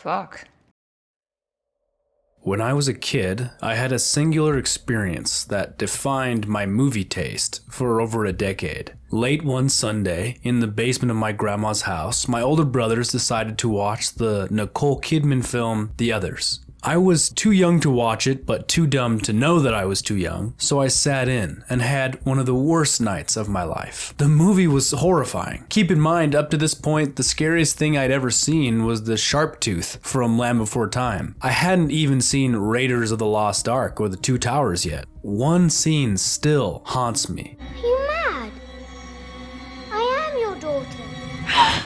Fuck. When I was a kid, I had a singular experience that defined my movie taste for over a decade. Late one Sunday, in the basement of my grandma's house, my older brothers decided to watch the Nicole Kidman film, The Others. I was too young to watch it, but too dumb to know that I was too young, so I sat in and had one of the worst nights of my life. The movie was horrifying. Keep in mind, up to this point, the scariest thing I'd ever seen was the sharp tooth from Land Before Time. I hadn't even seen Raiders of the Lost Ark or The Two Towers yet. One scene still haunts me. Are you mad? I am your daughter.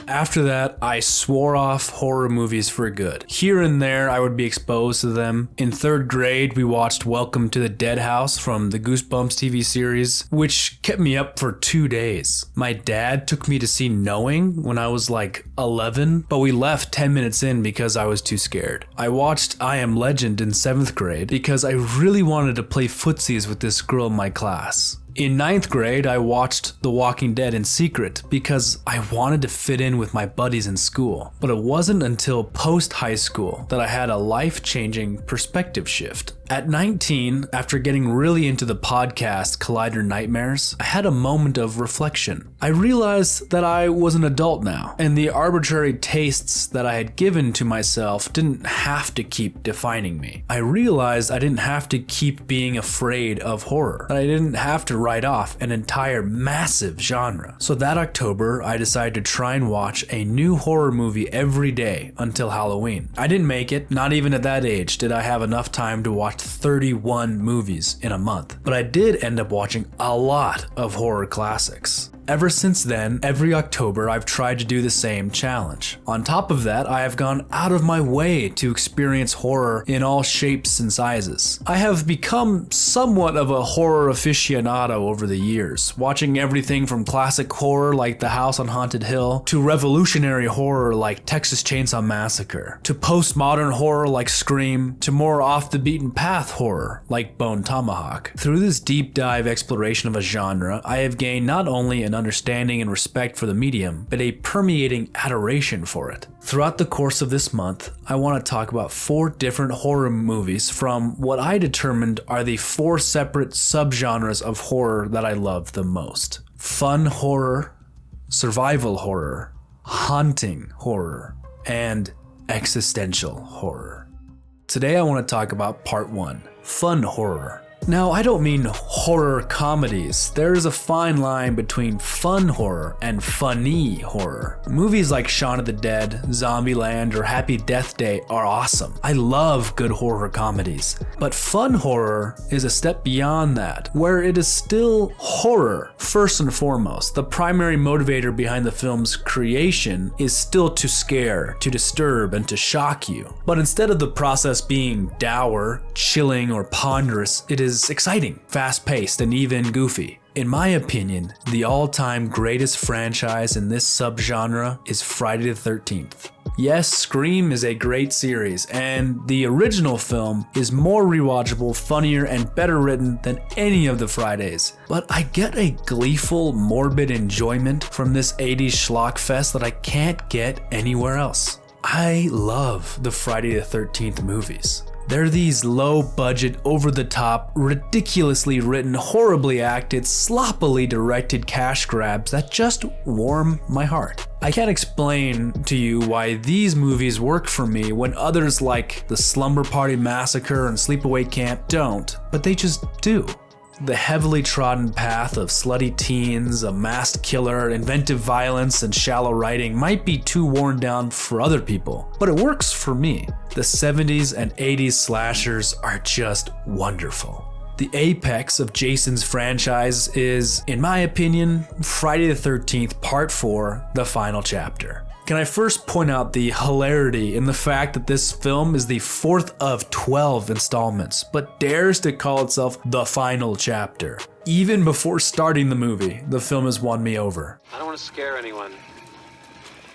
After that, I swore off horror movies for good. Here and there, I would be exposed to them. In 3rd grade, we watched Welcome to the Dead House from the Goosebumps TV series, which kept me up for 2 days. My dad took me to see Knowing when I was like 11, but we left 10 minutes in because I was too scared. I watched I Am Legend in 7th grade because I really wanted to play footsies with this girl in my class. In 9th grade, I watched The Walking Dead in secret because I wanted to fit in with my buddies in school. But it wasn't until post-high school that I had a life-changing perspective shift. At 19, after getting really into the podcast Collider Nightmares, I had a moment of reflection. I realized that I was an adult now, and the arbitrary tastes that I had given to myself didn't have to keep defining me. I realized I didn't have to keep being afraid of horror, that I didn't have to write off an entire massive genre. So that October, I decided to try and watch a new horror movie every day until Halloween. I didn't make it, not even at that age did I have enough time to watch 31 movies in a month, but I did end up watching a lot of horror classics. Ever since then, every October I've tried to do the same challenge. On top of that, I have gone out of my way to experience horror in all shapes and sizes. I have become somewhat of a horror aficionado over the years, watching everything from classic horror like The House on Haunted Hill, to revolutionary horror like Texas Chainsaw Massacre, to postmodern horror like Scream, to more off-the-beaten-path horror like Bone Tomahawk. Through this deep dive exploration of a genre, I have gained not only an understanding and respect for the medium, but a permeating adoration for it. Throughout the course of this month, I want to talk about 4 different horror movies from what I determined are the 4 separate subgenres of horror that I love the most. Fun horror, survival horror, haunting horror, and existential horror. Today I want to talk about part 1, fun horror. Now, I don't mean horror comedies. There is a fine line between fun horror and funny horror. Movies like Shaun of the Dead, Zombieland, or Happy Death Day are awesome. I love good horror comedies. But fun horror is a step beyond that, where it is still horror first and foremost. The primary motivator behind the film's creation is still to scare, to disturb, and to shock you. But instead of the process being dour, chilling, or ponderous, it is exciting, fast-paced, and even goofy. In my opinion, the all-time greatest franchise in this subgenre is Friday the 13th. Yes, Scream is a great series, and the original film is more rewatchable, funnier, and better written than any of the Fridays. But I get a gleeful, morbid enjoyment from this 80s schlock fest that I can't get anywhere else. I love the Friday the 13th movies. They're these low-budget, over-the-top, ridiculously written, horribly acted, sloppily directed cash grabs that just warm my heart. I can't explain to you why these movies work for me when others like The Slumber Party Massacre and Sleepaway Camp don't, but they just do. The heavily trodden path of slutty teens, a masked killer, inventive violence, and shallow writing might be too worn down for other people, but it works for me. The 70s and 80s slashers are just wonderful. The apex of Jason's franchise is, in my opinion, Friday the 13th Part 4, the final chapter. Can I first point out the hilarity in the fact that this film is the 4th of 12 installments, but dares to call itself the final chapter. Even before starting the movie, the film has won me over. I don't want to scare anyone,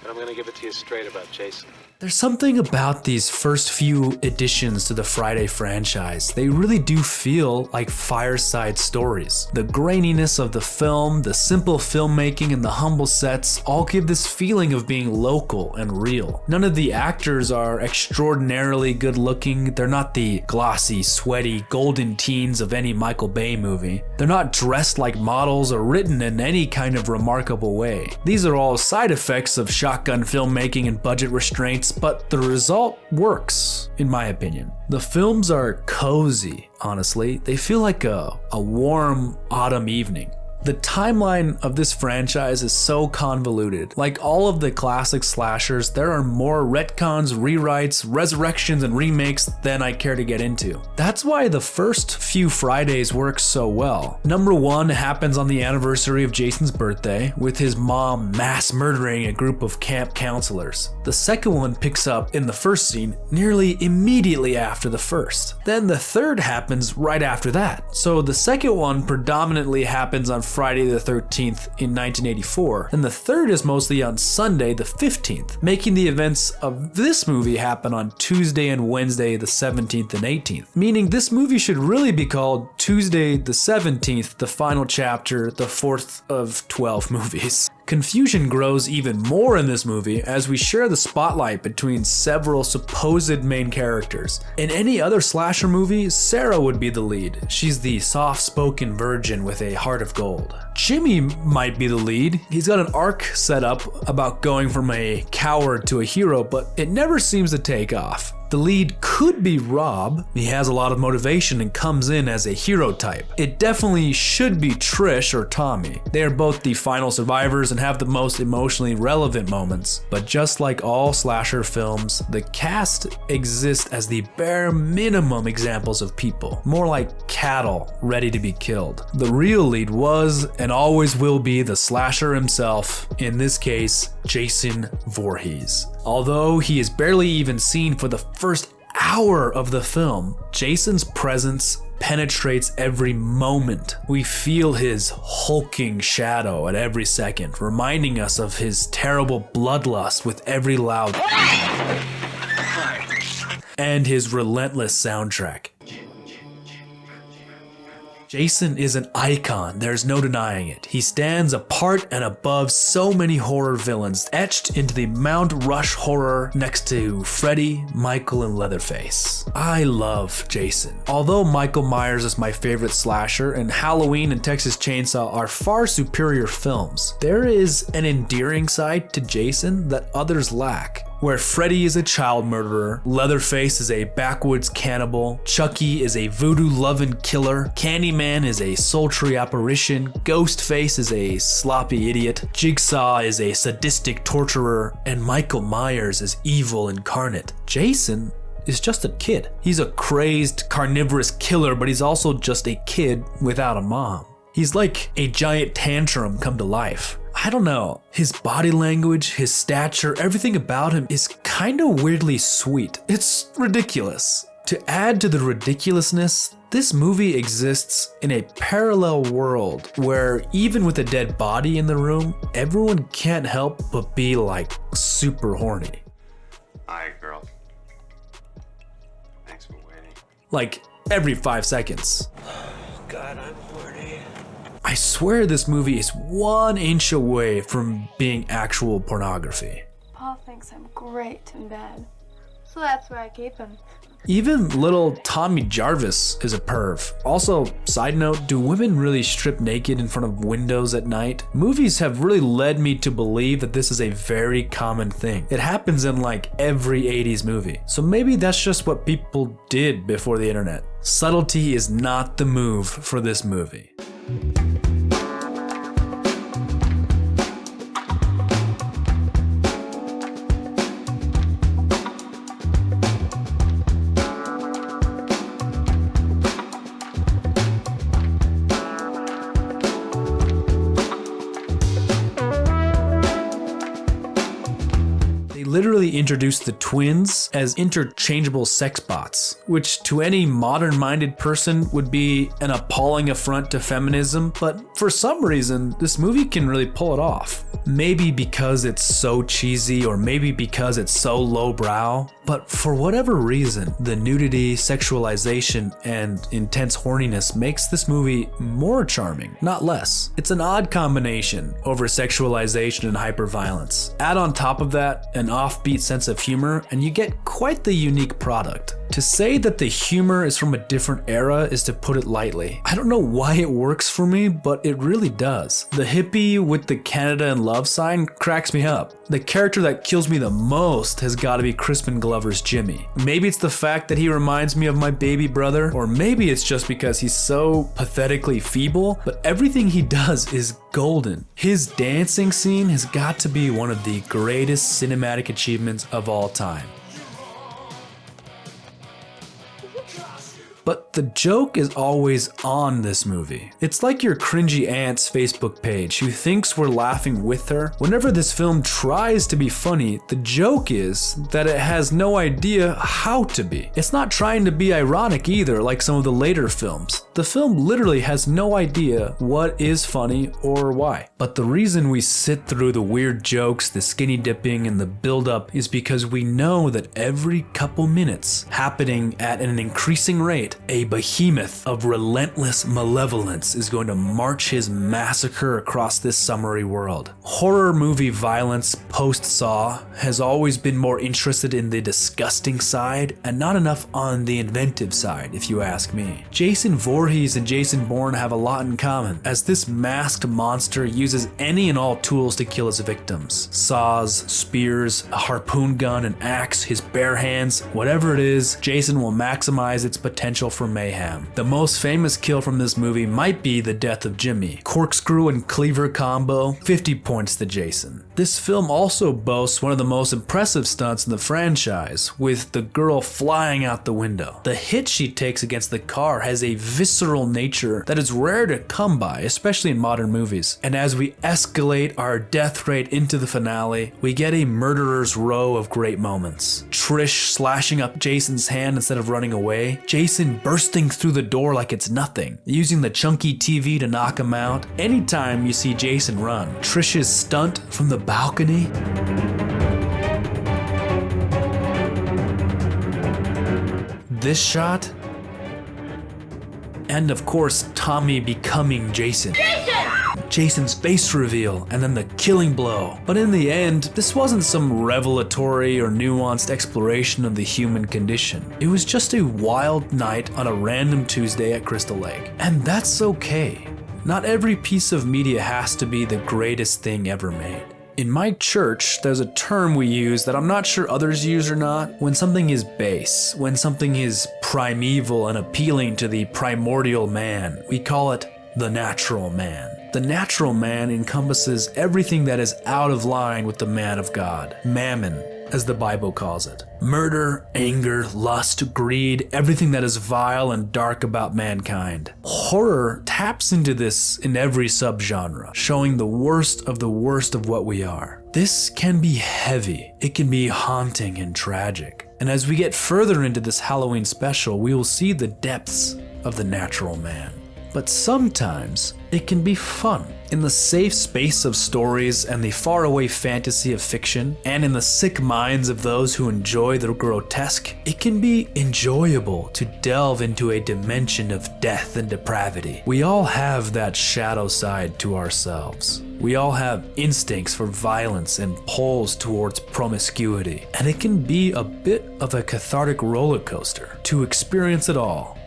but I'm going to give it to you straight about Jason. There's something about these first few additions to the Friday franchise. They really do feel like fireside stories. The graininess of the film, the simple filmmaking, and the humble sets all give this feeling of being local and real. None of the actors are extraordinarily good looking. They're not the glossy, sweaty, golden teens of any Michael Bay movie. They're not dressed like models or written in any kind of remarkable way. These are all side effects of shotgun filmmaking and budget restraints, but the result works, in my opinion. The films are cozy, honestly. They feel like a warm autumn evening. The timeline of this franchise is so convoluted. Like all of the classic slashers, there are more retcons, rewrites, resurrections, and remakes than I care to get into. That's why the first few Fridays work so well. Number 1 happens on the anniversary of Jason's birthday, with his mom mass murdering a group of camp counselors. The second one picks up in the first scene nearly immediately after the first. Then the third happens right after that. So the second one predominantly happens on Friday the 13th in 1984, and the third is mostly on Sunday the 15th, making the events of this movie happen on Tuesday and Wednesday the 17th and 18th, meaning this movie should really be called Tuesday the 17th, the final chapter, the 4th of 12 movies. Confusion grows even more in this movie as we share the spotlight between several supposed main characters. In any other slasher movie, Sarah would be the lead. She's the soft-spoken virgin with a heart of gold. Jimmy might be the lead. He's got an arc set up about going from a coward to a hero, but it never seems to take off. The lead could be Rob. He has a lot of motivation and comes in as a hero type. It definitely should be Trish or Tommy. They are both the final survivors and have the most emotionally relevant moments. But just like all slasher films, the cast exists as the bare minimum examples of people, more like cattle ready to be killed. The real lead was and always will be the slasher himself, in this case, Jason Voorhees. Although he is barely even seen for the first hour of the film, Jason's presence penetrates every moment. We feel his hulking shadow at every second, reminding us of his terrible bloodlust with every loud and his relentless soundtrack. Jason is an icon, there's no denying it. He stands apart and above so many horror villains, etched into the Mount Rush horror next to Freddy, Michael, and Leatherface. I love Jason. Although Michael Myers is my favorite slasher and Halloween and Texas Chainsaw are far superior films, there is an endearing side to Jason that others lack. Where Freddy is a child murderer, Leatherface is a backwoods cannibal, Chucky is a voodoo-loving killer, Candyman is a sultry apparition, Ghostface is a sloppy idiot, Jigsaw is a sadistic torturer, and Michael Myers is evil incarnate. Jason is just a kid. He's a crazed, carnivorous killer, but he's also just a kid without a mom. He's like a giant tantrum come to life. I don't know, his body language, his stature, everything about him is kind of weirdly sweet. It's ridiculous. To add to the ridiculousness, this movie exists in a parallel world where even with a dead body in the room, everyone can't help but be like super horny. Hi, girl. Thanks for waiting. Like every 5 seconds. God, I'm horny. I swear this movie is 1 inch away from being actual pornography. Paul thinks I'm great in bed. So that's where I keep him. Even little Tommy Jarvis is a perv. Also, side note, do women really strip naked in front of windows at night? Movies have really led me to believe that this is a very common thing. It happens in like every 80s movie. So maybe that's just what people did before the internet. Subtlety is not the move for this movie. literally introduced the twins as interchangeable sex bots, which to any modern-minded person would be an appalling affront to feminism, but for some reason, this movie can really pull it off. Maybe because it's so cheesy, or maybe because it's so lowbrow, but for whatever reason, the nudity, sexualization, and intense horniness makes this movie more charming, not less. It's an odd combination over sexualization and hyperviolence. Add on top of that an offbeat sense of humor, and you get quite the unique product. To say that the humor is from a different era is to put it lightly. I don't know why it works for me, but it really does. The hippie with the Canada and love sign cracks me up. The character that kills me the most has got to be Crispin Glover's Jimmy. Maybe it's the fact that he reminds me of my baby brother, or maybe it's just because he's so pathetically feeble, but everything he does is golden. His dancing scene has got to be one of the greatest cinematic achievements of all time. But the joke is always on this movie. It's like your cringy aunt's Facebook page who thinks we're laughing with her. Whenever this film tries to be funny, the joke is that it has no idea how to be. It's not trying to be ironic either, like some of the later films. The film literally has no idea what is funny or why. But the reason we sit through the weird jokes, the skinny dipping, and the build-up is because we know that every couple minutes, happening at an increasing rate, a behemoth of relentless malevolence is going to march his massacre across this summary world. Horror movie violence post-Saw has always been more interested in the disgusting side and not enough on the inventive side, if you ask me. Jason Voorhees and Jason Bourne have a lot in common, as this masked monster uses any and all tools to kill his victims. Saws, spears, a harpoon gun, an axe, his bare hands, whatever it is, Jason will maximize its potential for mayhem. The most famous kill from this movie might be the death of Jimmy. Corkscrew and cleaver combo, 50 points to Jason. This film also boasts one of the most impressive stunts in the franchise, with the girl flying out the window. The hit she takes against the car has a visceral nature that is rare to come by, especially in modern movies. And as we escalate our death rate into the finale, we get a murderer's row of great moments. Trish slashing up Jason's hand instead of running away. Jason bursting through the door like it's nothing, using the chunky TV to knock him out. Anytime you see Jason run, Trish's stunt from the balcony. This shot. And of course, Tommy becoming Jason. Jason's face reveal, and then the killing blow. But in the end, this wasn't some revelatory or nuanced exploration of the human condition. It was just a wild night on a random Tuesday at Crystal Lake. And that's okay. Not every piece of media has to be the greatest thing ever made. In my church, there's a term we use that I'm not sure others use or not. When something is base, when something is primeval and appealing to the primordial man, we call it the natural man. The natural man encompasses everything that is out of line with the man of God. Mammon, as the Bible calls it. Murder, anger, lust, greed, everything that is vile and dark about mankind. Horror taps into this in every subgenre, showing the worst of what we are. This can be heavy, it can be haunting and tragic. And as we get further into this Halloween special, we will see the depths of the natural man. But sometimes it can be fun. In the safe space of stories and the faraway fantasy of fiction, and in the sick minds of those who enjoy the grotesque, it can be enjoyable to delve into a dimension of death and depravity. We all have that shadow side to ourselves. We all have instincts for violence and pulls towards promiscuity, and it can be a bit of a cathartic roller coaster to experience it all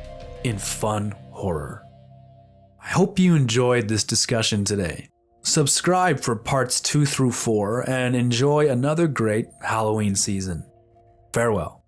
in fun horror. I hope you enjoyed this discussion today. Subscribe for parts 2 through 4 and enjoy another great Halloween season. Farewell.